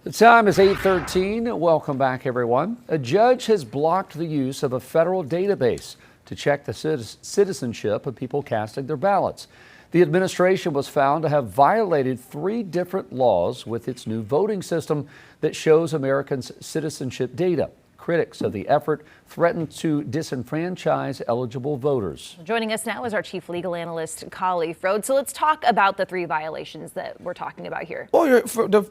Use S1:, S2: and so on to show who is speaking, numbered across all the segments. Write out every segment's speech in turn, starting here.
S1: The time is 8:13. Welcome back, everyone. A judge has blocked the use of a federal database to check the citizenship of people casting their ballots. The administration was found to have violated 3 different laws with its new voting system that shows Americans' citizenship data. Critics of the effort threaten to disenfranchise eligible voters.
S2: Joining us now is our chief legal analyst, Kali Frode. So let's talk about the 3 violations that we're talking about here.
S3: Well,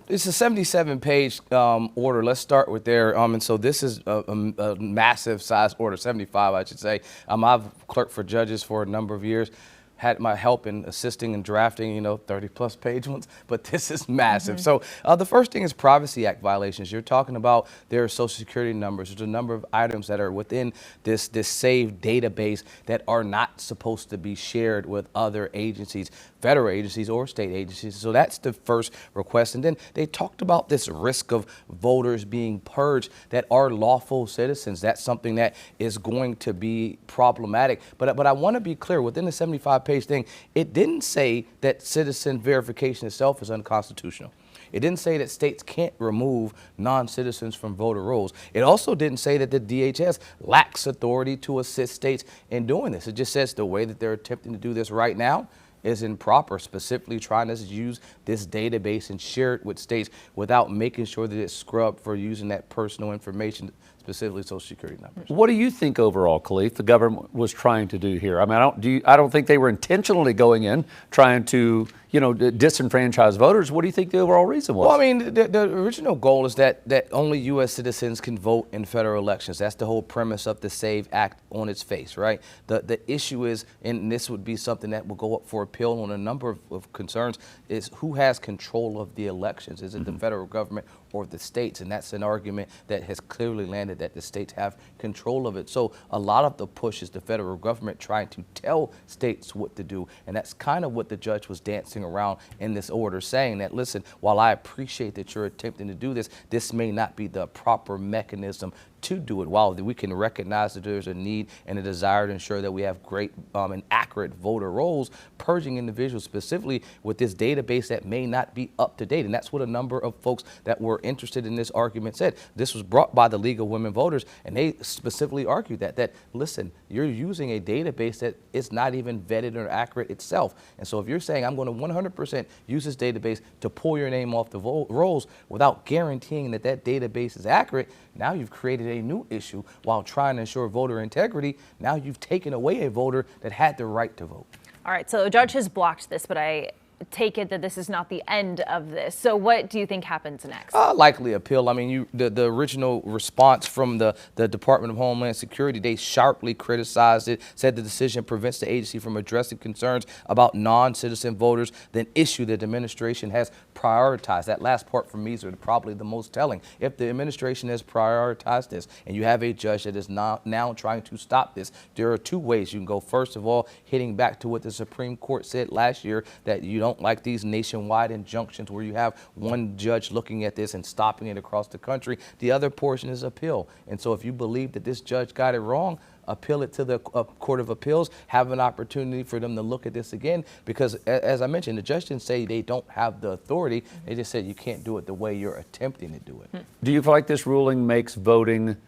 S3: it's a 77-page order. Let's start with there. And so this is a massive size order, 75, I should say. I've clerked for judges for a number of years. Had my help in assisting and drafting, 30-plus page ones, but this is massive. So the first thing is Privacy Act violations. You're talking about their Social Security numbers. There's a number of items that are within this saved database that are not supposed to be shared with other agencies, federal agencies or state agencies. So that's the first request. And then they talked about this risk of voters being purged that are lawful citizens. That's something that is going to be problematic. But I want to be clear, within the 75-page thing, it didn't say that citizen verification itself is unconstitutional. It didn't say that states can't remove non-citizens from voter rolls. It also didn't say that the DHS lacks authority to assist states in doing this. It just says the way that they're attempting to do this right now is improper, specifically trying to use this database and share it with states without making sure that it's scrubbed for using that personal information, specifically Social Security numbers.
S1: What do you think overall, Khalif, the government was trying to do here? I mean, I don't think they were intentionally going in trying to, disenfranchise voters. What do you think the overall reason was?
S3: Well, I mean, the original goal is that only U.S. citizens can vote in federal elections. That's the whole premise of the SAVE Act on its face, right? The issue is, and this would be something that will go up for appeal on a number of concerns, is who has control of the elections? Is it the federal government or the states? And that's an argument that has clearly landed that the states have control of it. So a lot of the push is the federal government trying to tell states what to do. And that's kind of what the judge was dancing around in this order, saying that, listen, while I appreciate that you're attempting to do this, this may not be the proper mechanism to do it. While we can recognize that there's a need and a desire to ensure that we have great and accurate voter rolls, purging individuals specifically with this database that may not be up to date. And that's what a number of folks that were interested in this argument said. This was brought by the League of Women Voters, and they specifically argued that listen, you're using a database that is not even vetted or accurate itself. And so if you're saying I'm going to 100% use this database to pull your name off the rolls without guaranteeing that that database is accurate, now you've created a new issue while trying to ensure voter integrity. Now you've taken away a voter that had the right to vote.
S2: All right, so the judge has blocked this, but I take it that this is not the end of this. So what do you think happens next?
S3: Likely appeal. I mean, the original response from the Department of Homeland Security, they sharply criticized it, said the decision prevents the agency from addressing concerns about non-citizen voters, then issue that the administration has prioritized. That last part for me is probably the most telling. If the administration has prioritized this and you have a judge that is now trying to stop this, there are 2 ways you can go. First of all, hitting back to what the Supreme Court said last year, that you don't like these nationwide injunctions where you have one judge looking at this and stopping it across the country. The other portion is appeal. And so if you believe that this judge got it wrong, appeal it to the Court of Appeals, have an opportunity for them to look at this again, because as I mentioned, the judge didn't say they don't have the authority. They just said you can't do it the way you're attempting to do it.
S1: Do you feel like this ruling makes voting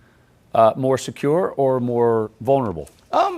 S1: more secure or more vulnerable?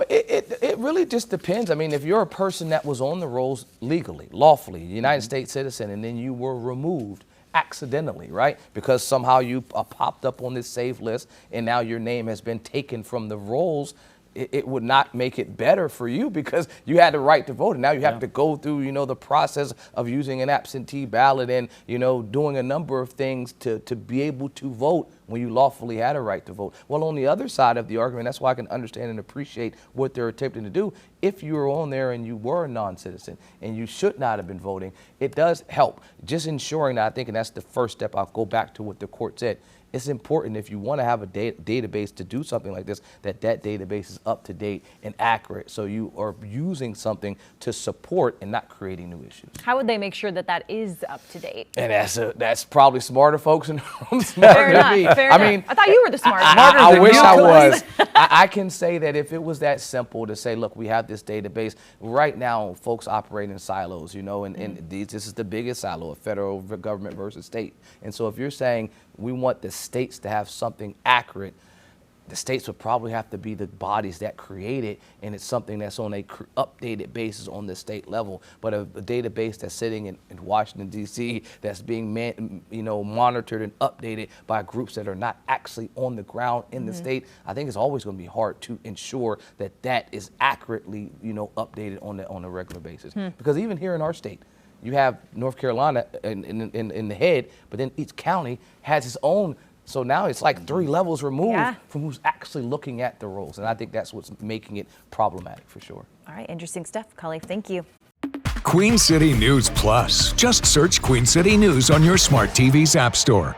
S3: It really just depends. I mean, if you're a person that was on the rolls legally, lawfully, United States citizen, and then you were removed accidentally, right? Because somehow you popped up on this save list and now your name has been taken from the rolls, it would not make it better for you because you had the right to vote. And now you have to go through, the process of using an absentee ballot and, doing a number of things to be able to vote when you lawfully had a right to vote. Well, on the other side of the argument, that's why I can understand and appreciate what they're attempting to do. If you were on there and you were a non-citizen and you should not have been voting, it does help. Just ensuring that, I think, and that's the first step, I'll go back to what the court said, it's important if you want to have a database to do something like this, that database is up to date and accurate. So you are using something to support and not creating new issues.
S2: How would they make sure that that is up to date?
S3: And that's probably smarter folks in the room, smarter than me.
S2: Fair
S3: I
S2: enough.
S3: mean,
S2: I thought you were the smart one.
S1: Smarter
S3: I
S1: than
S3: wish
S1: you,
S3: I
S1: Clay.
S3: was. I can say that if it was that simple to say, look, we have this database. Right now, folks operate in silos, and this is the biggest silo of federal government versus state. And so if you're saying we want the states to have something accurate, the states would probably have to be the bodies that create it, and it's something that's on a updated basis on the state level. But a database that's sitting in Washington, D.C., that's being monitored and updated by groups that are not actually on the ground in the state, I think it's always going to be hard to ensure that that is accurately, updated on a regular basis. Because even here in our state, you have North Carolina in the head, but then each county has its own. So now it's like 3 levels removed from who's actually looking at the rolls. And I think that's what's making it problematic for sure.
S2: All right, interesting stuff, Khalif. Thank you.
S4: Queen City News Plus. Just search Queen City News on your smart TV's app store.